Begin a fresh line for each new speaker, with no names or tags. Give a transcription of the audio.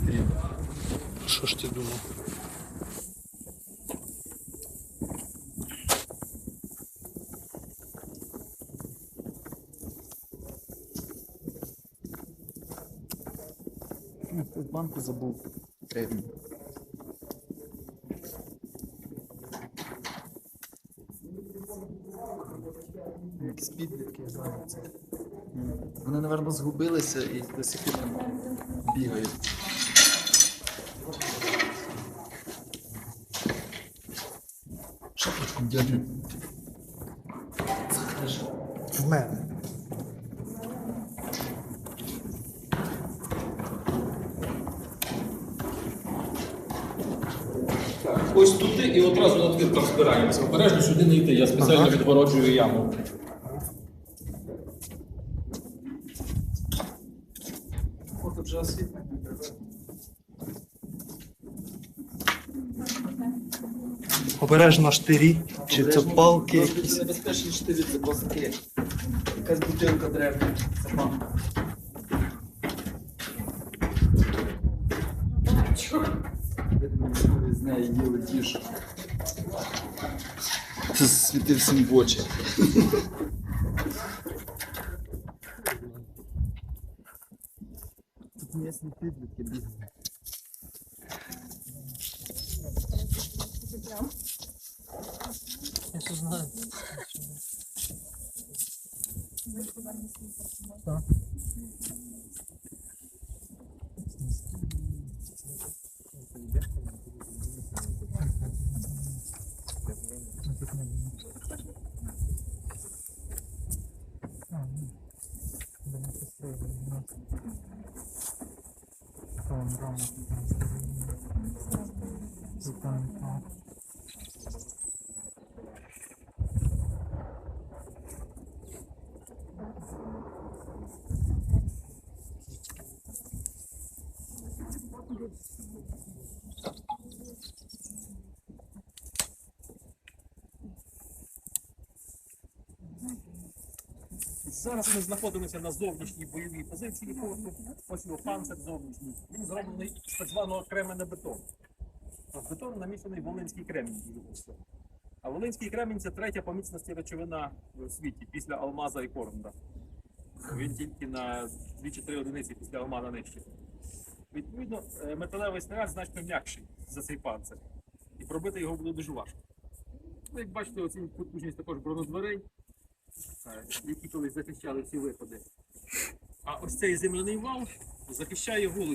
стрім.
Що ж ти думав?
Хтось банку забув. Древній. Якісь підлітки, я знаю це. Вони, напевно, згубилися і до сих пір там бігають. Шапочку дядю.
В мене.
Ось туди і одразу на твір збираємося. Обережно сюди не йти, я спеціально відгороджую яму.
От вже освітлення.
Обережно штирі. Чи це палки
Просто
якісь?
небезпечні штирі, це плоски. Якась бутилка древня. Це банка. Видно, з неї їли тішу. Це світив всім в очі. Тут місні підлітки бігають.
Я це знаю.
Зараз ми знаходимося на зовнішній бойовій позиції форту. Ось його панцир зовнішній. Він зроблений з так званого кременебетону. В бетон намішаний волинський кремінь. А волинський кремінь – це третя по міцності речовина в світі після алмаза і коронда. Він тільки на 2-3 одиниці після алмаза нижче. Відповідно, металевий снаряд значно м'якший за цей панцир. І пробити його буде дуже важко. Ну, як бачите, оці потужність також бронедверей, які колись захищали всі випади. А ось цей земляний вал захищає вулицю.